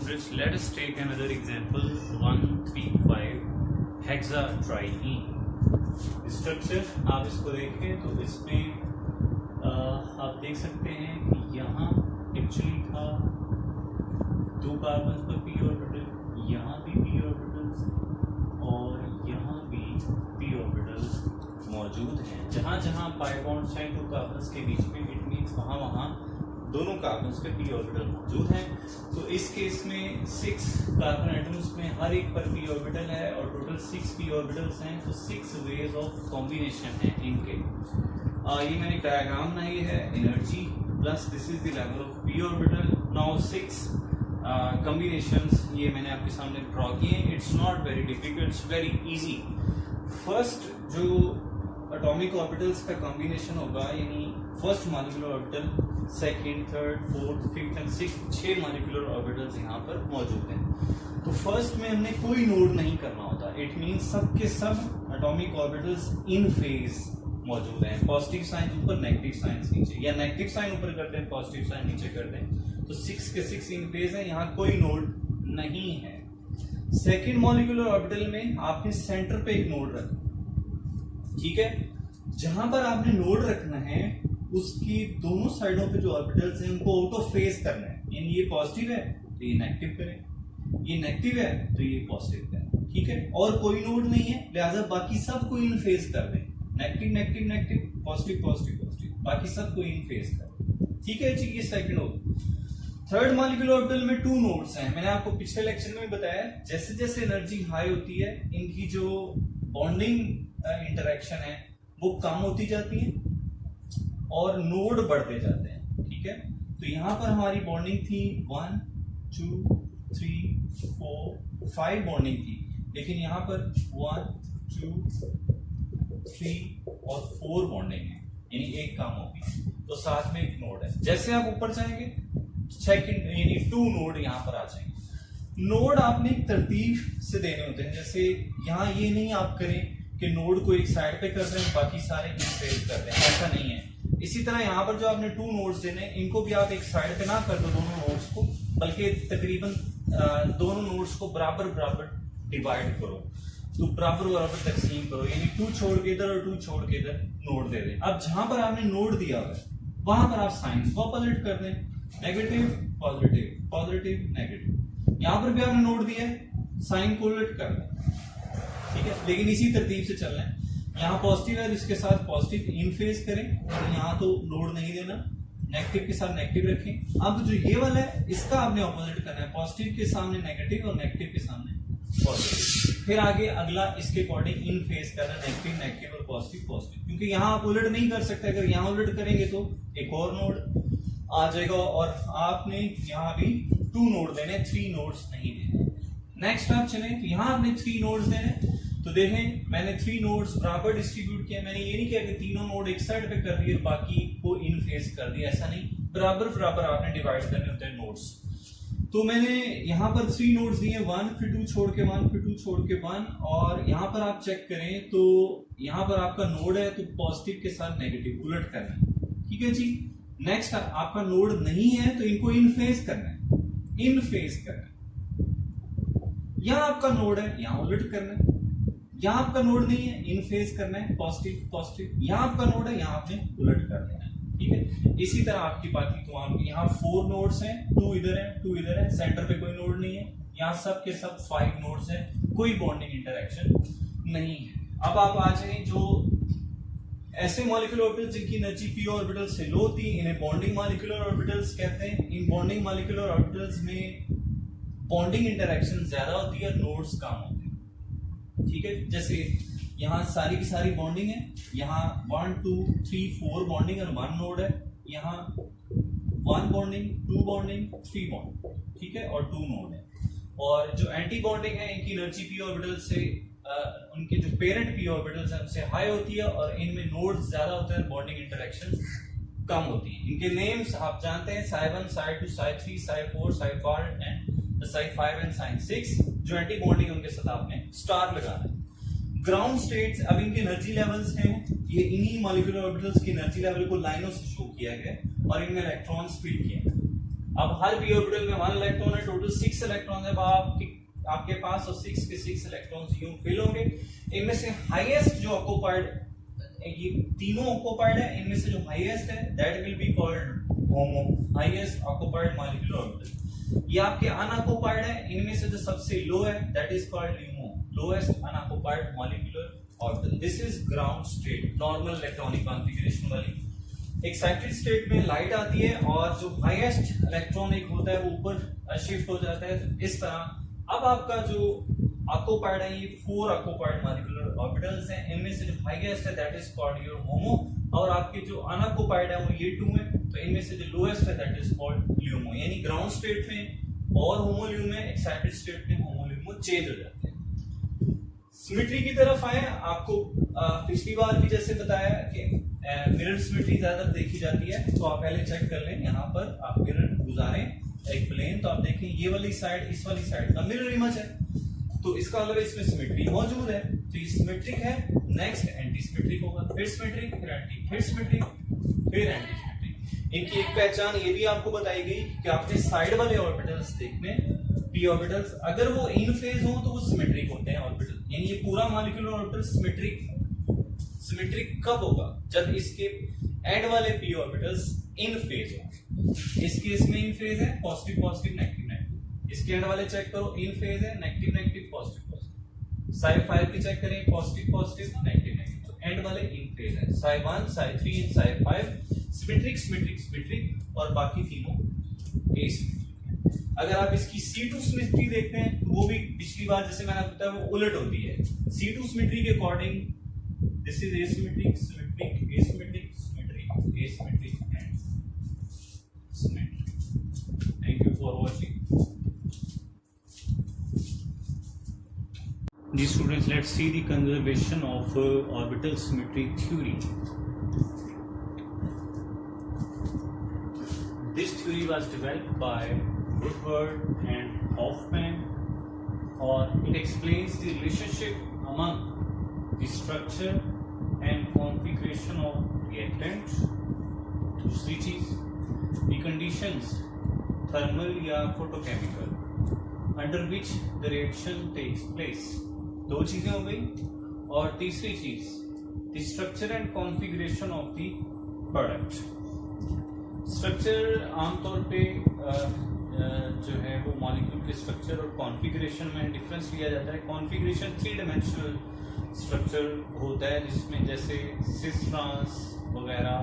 students, let us take another example 135 hexatriene structure. आप इसको देखें तो इसमें आप देख सकते हैं कि यहाँ एक्चुअली था 2 कार्बन पर p ऑर्बिटल, यहाँ भी p ऑर्बिटल्स और यहाँ भी p ऑर्बिटल्स मौजूद हैं। जहाँ जहाँ पाई बॉन्ड्स हैं 2 कार्बन्स के बीच में, इट मीन्स वहाँ वहाँ दोनों कार्बन्स पे p ऑर्बिटल मौजूद हैं। तो इस केस में 6 कार्बन एटम्स में हर एक पर p ऑर्बिटल है और टोटल 6 p ऑर्बिटल्स हैं। तो 6 वेज ऑफ कॉम्बिनेशन है इनके। ये मैंने डायग्राम बनाई है, energy plus this is the level of p orbital. Now 6 combinations ये मैंने आपके सामने ड्रॉ किए। It's not very difficult, it's very easy. First जो एटॉमिक ऑर्बिटल्स का कॉम्बिनेशन होगा, यानी first molecular orbital, second, third, fourth, fifth and sixth, 6 molecular orbitals यहाँ पर मौजूद हैं। तो फर्स्ट में हमने कोई नोड नहीं करना होता। इट मींस सब के सब एटॉमिक ऑर्बिटल्स इन फेज मौजूद हैं। पॉजिटिव साइन ऊपर, नेगेटिव साइन नीचे, या नेगेटिव साइन ऊपर करते हैं, पॉजिटिव साइन नीचे करते हैं। तो 6 के 6 इन फेज है, यहाँ कोई नोड नहीं है। सेकेंड मॉलिक्यूलर ऑर्बिटल में आपने सेंटर पे एक नोड रखना, ठीक है। जहां पर आपने नोड रखना है उसकी दोनों साइडों पे जो ऑर्बिटल्स हैं उनको आउट ऑफ फेज करना है। यानी ये पॉजिटिव है तो ये नेगेटिव करें, ये नेगेटिव है तो ये पॉजिटिव करें, ठीक है। और कोई नोड नहीं है, लिहाजा बाकी सब को इन फेज कर दें। Negative negative negative, positive positive positive, बाकी सब को इन फेज कर दें, ठीक है जी। ये सेकंड हो। थर्ड मॉलिक्यूलर ऑर्बिटल में 2 नोड्स हैं। मैंने आपको पिछले लेक्चर में बताया, जैसे जैसे एनर्जी हाई होती है इनकी जो बॉन्डिंग इंटरेक्शन है वो कम होती जाती है और नोड बढ़ते जाते हैं, ठीक है। तो यहां पर हमारी बॉन्डिंग थी 1 2 3 4 5 बॉन्डिंग थी, लेकिन यहां पर 1 2 3 और 4 बॉन्डिंग है, यानी एक काम होगी। तो साथ में एक नोड है। जैसे आप ऊपर जाएंगे सेकंड यानी 2 नोड यहां पर आ जाएंगे। नोड आपने एक तरतीब से देने होते हैं। जैसे यहाँ ये नहीं आप करें कि नोड को एक साइड पे कर दें बाकी सारे इन फेज कर दें, ऐसा नहीं है। इसी तरह यहाँ पर जो आपने 2 नोड्स देने, इनको भी आप एक साइड पे ना कर दो दोनों नोड्स को, बल्कि तकरीबन दोनों नोड्स को बराबर बराबर डिवाइड करो, तो बराबर बराबर तकसीम करो। यानी 2 छोड़ के इधर और 2 छोड़ के इधर नोड दे दें। अब जहां पर आपने नोड दिया हुआ है वहां पर आप साइंस को अपोजिट कर दें, नेगेटिव पॉजिटिव पॉजिटिव नेगेटिव। यहां पर भी आपने नोड दिया है, साइन को उलट कर दें, ठीक है। लेकिन इसी तरतीब से चलना है। यहाँ पॉजिटिव है, इसके साथ पॉजिटिव इन फेज करें, और यहाँ तो लोड नहीं देना, नेगेटिव के साथ नेगेटिव रखें। अब जो ये वाला है इसका आपने ऑपोजिट करना है, पॉजिटिव के सामने नेगेटिव और नेगेटिव के सामने पॉजिटिव। फिर आगे अगला इसके अकॉर्डिंग इन फेज करना, नेगेटिव नेगेटिव और पॉजिटिव पॉजिटिव, क्योंकि यहाँ आप उलट नहीं कर सकते। अगर यहाँ उलट करेंगे तो एक और नोड आ जाएगा, और आपने यहाँ भी 2 नोड देने, 3 नोड्स नहीं देने। नेक्स्ट आप चलें तो यहाँ आपने 3 नोड्स देने। तो देखें मैंने 3 नोड्स बराबर डिस्ट्रीब्यूट किया। मैंने ये नहीं किया कि तीनों नोड एक साइड पे कर दिए बाकी को इन फेज कर दिया, ऐसा नहीं। बराबर बराबर आपने डिवाइड करने होते हैं नोड्स। तो मैंने यहाँ पर 3 नोड्स दिए, 1 फिर 2 छोड़ के 1 फिर 2 छोड़ के 1। और यहाँ पर आप चेक करें तो यहाँ पर आपका नोड है तो पॉजिटिव के साथ नेगेटिव उलट करना है, ठीक है जी। नेक्स्ट आपका नोड नहीं है तो इनको इन फेज करना है, इन फेज करना है। यहाँ आपका नोड है, यहाँ उलट करना है। यहाँ आपका नोड नहीं है, इन फेज करना है, पॉजिटिव पॉजिटिव। यहाँ आपका नोड है, यहाँ आपने उलट कर देना है, ठीक है। इसी तरह आपकी बाकी तमाम, यहाँ 4 नोड्स हैं, 2 इधर है 2 इधर है, सेंटर पे कोई नोड नहीं है। यहाँ सब के सब 5 नोड्स हैं, कोई बॉन्डिंग इंटरेक्शन नहीं है। अब आप आ जाए जो ऐसे मॉलिक्यूलर ऑर्बिटल्स जिनकी एनर्जी p ऑर्बिटल से लो होती है, इन्हें बॉन्डिंग मॉलिक्यूलर ऑर्बिटल्स कहते हैं। इन बॉन्डिंग मॉलिक्यूलर ऑर्बिटल्स में बॉन्डिंग इंटरेक्शन ज्यादा होती है, नोड्स कम होते हैं, ठीक है। जैसे यहाँ सारी की सारी बॉन्डिंग है, यहाँ 1 2 3 4 बॉन्डिंग और 1 नोड है। यहाँ 1 बॉन्डिंग 2 बॉन्डिंग 3 बॉन्डिंग, ठीक है, और 2 नोड है। और जो एंटी बॉन्डिंग है इनकी एनर्जी p ऑर्बिटल से उनके जो पेरेंट p ऑर्बिटल्स हैं उनसे हाई होती है, और इनमें नोड्स ज्यादा होते हैं, बॉन्डिंग इंटरेक्शन कम होती है। इनके नेम्स आप जानते हैं, psi1 psi2 psi3 psi4 psi5 and psi5 and psi6। जो एंटी बॉन्डिंग उनके साथ आपने स्टार लगाना है। ग्राउंड स्टेट्स, अब इनके एनर्जी लेवल्स हैं, ये इन्हीं मॉलिक्यूलर ऑर्बिटल्स की एनर्जी लेवल को लाइनों से शो किया गया और इनमें इलेक्ट्रॉन्स फील किए। अब हर पी ऑर्बिटल में 1 इलेक्ट्रॉन है, टोटल 6 इलेक्ट्रॉन है आपके पास, और 6 के 6 इलेक्ट्रॉन्स यूं फिल होंगे। इनमें से हाईएस्ट जो ऑक्यूपाइड, ये तीनों ऑक्यूपाइड है, इनमें से जो हाईएस्ट है that will be called homo, highest occupied molecular orbital. ये आपके अनऑक्यूपाइड है, इनमें से जो सबसे लो है that is called LUMO, lowest unoccupied molecular orbital. This is ground state, normal electronic configuration वाली। एक्साइटेड स्टेट में लाइट आती है और जो हाईएस्ट इलेक्ट्रॉन एक होता है वो ऊपर शिफ्ट हो जाता है इस तरह। अब आपका जो ऑक्यूपाइड है, ये 4 ऑक्यूपाइड मॉलिक्यूलर ऑर्बिटल्स हैं, इनमें से जो हाईएस्ट है दैट इज कॉल्ड योर होमो, और आपके जो अनऑक्यूपाइड है वो ये 2 है, तो इनमें से जो लोएस्ट है दैट इज कॉल्ड ल्यूमो। यानी ग्राउंड स्टेट में और होमो ल्यूमो में, एक्साइटेड स्टेट में होमो ल्यूमो चेंज हो जाते हैं। सिमेट्री की तरफ आए, आपको पिछली बार भी जैसे बताया कि मिरर सिमेट्री ज्यादा देखी जाती है, तो आप पहले चेक कर लें। यहाँ पर आप मिरर गुजारें एक प्लेन, तो आप देखें ये वाली साइड इस वाली साइड का मिरर इमेज है, तो इसका मतलब इसमें सिमेट्री मौजूद है, तो ये सिमेट्रिक है। नेक्स्ट एंटी सिमेट्रिक होगा, फिर सिमेट्रिक, फिर एंटी, फिर सिमेट्रिक, फिर एंटी सिमेट्रिक। इनकी एक पहचान ये भी आपको बताई गई कि आपने साइड वाले ऑर्बिटल्स देखने, पी ऑर्बिटल्स, अगर वो इन फेज हो तो वो सिमेट्रिक होते हैं ऑर्बिटल, यानी ये पूरा मॉलिक्यूलर ऑर्बिटल सिमेट्रिक। सिमेट्रिक कब होगा? जब इसके एंड वाले पी ऑर्बिटल्स इन फेज हो। इस केस में इन फेज है, पॉजिटिव पॉजिटिव नेगेटिव नेगेटिव। इसके एंड वाले चेक करो, इन फेज है, negative negative positive positive. Sai 5 की चेक करें, पॉजिटिव पॉजिटिव नेगेटिव नेगेटिव, तो एंड वाले इन फेज है। Sai 1 Sai 3 and Sai 5 symmetric symmetric symmetric, और बाकी तीनों एसिमेट्रिक। अगर आप इसकी C2 सिमेट्री देखते हैं तो वो भी पिछली बार जैसे मैंने बताया वो उलट होती है। C2 सिमेट्री के according this is asymmetric symmetric asymmetric symmetric asymmetric and symmetric. Thank you for watching. जी students, let's see the conservation of orbital symmetry theory. This theory was developed by Woodward and Hoffman, or it explains the relationship among the structure and configuration of reactants. दूसरी चीज, the conditions thermal या photochemical under which the reaction takes place. दो चीजें हो गई। और तीसरी चीज, the structure and configuration of the product. Structure आमतौर पे जो है वो मॉलिक्यूल के स्ट्रक्चर और कॉन्फ़िगरेशन में डिफरेंस लिया जाता है। कॉन्फ़िगरेशन 3 डायमेंशनल स्ट्रक्चर होता है, जिसमें जैसे सिस ट्रांस वगैरह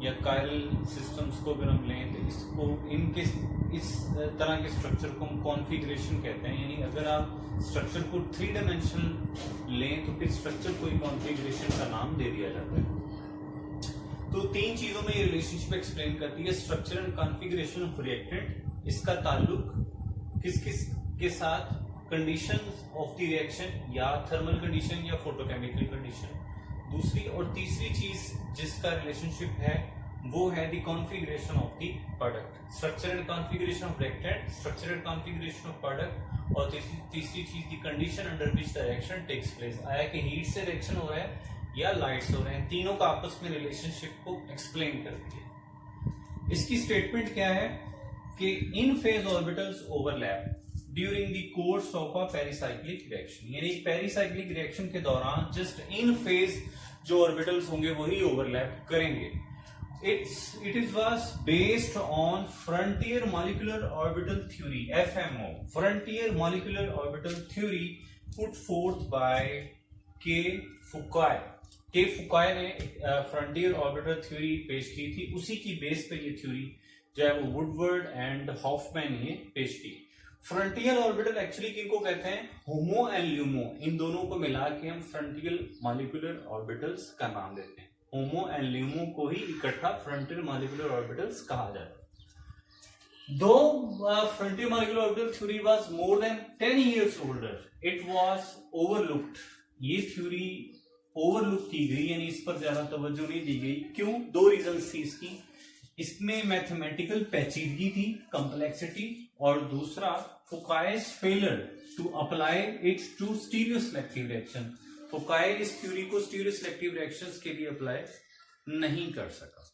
या कायरल सिस्टम्स को अगर हम लें तो इसको इनके इस तरह के स्ट्रक्चर को हम कॉन्फ़िगरेशन कहते हैं। यानी अगर आप स्ट्रक्चर को 3 डायमेंशनल लें तो फिर स्ट्रक्चर को कॉन्फ़िगरेशन का नाम दे दिया जाता है। तो 3 चीजों में ये रिलेशनशिप एक्सप्लेन करती है। Structure and configuration of reactant, इसका ताल्लुक किस किस के साथ, कंडीशन ऑफ द रिएक्शन या थर्मल कंडीशन या फोटोकेमिकल कंडीशन। दूसरी और तीसरी चीज जिसका रिलेशनशिप है वो है the configuration of the product. Structure and configuration of reactant, structure and configuration of product, और तीसरी चीज the condition under which the reaction takes place. आया कि हीट से रिएक्शन हो रहा है या लाइट्स हो रहे हैं, तीनों का आपस में रिलेशनशिप को एक्सप्लेन करती है। इसकी स्टेटमेंट क्या है कि in phase orbitals overlap during the course of a pericyclic reaction, यानी पेरिसाइक्लिक रिएक्शन के दौरान जस्ट इन फेज जो ऑर्बिटल्स होंगे वही ओवरलैप करेंगे। It is was based on frontier molecular orbital theory, FMO, frontier molecular orbital theory put forth by K Fukui. के फुकाय ने frontier orbital theory पेश की थी, उसी की बेस पे ये थ्योरी जो है वो वुडवर्ड एंड हॉफमैन ने पेश की। फ्रंटियर ऑर्बिटल एक्चुअली किनको कहते हैं? होमो एंड ल्यूमो, इन दोनों को मिला के हम फ्रंटियर मॉलिक्यूलर ऑर्बिटल्स का नाम देते हैं। होमो एंड ल्यूमो को ही इकट्ठा फ्रंटियर मॉलिक्यूलर ऑर्बिटल्स कहा जाता है। दो frontier molecular orbital theory was more than 10 years older, it was overlooked. ये थ्योरी ओवरलुक की गई, यानी इस पर ज्यादा तवज्जो नहीं दी गई। क्यों? 2 रीजंस थी इसकी। इसमें मैथमेटिकल पेचीदगी थी, कॉम्प्लेक्सिटी, और दूसरा Fukui's failure to apply it to stereoselective reaction. Fukui इस थ्योरी को स्टीरियोसेलेक्टिव रिएक्शंस के लिए अप्लाई नहीं कर सका।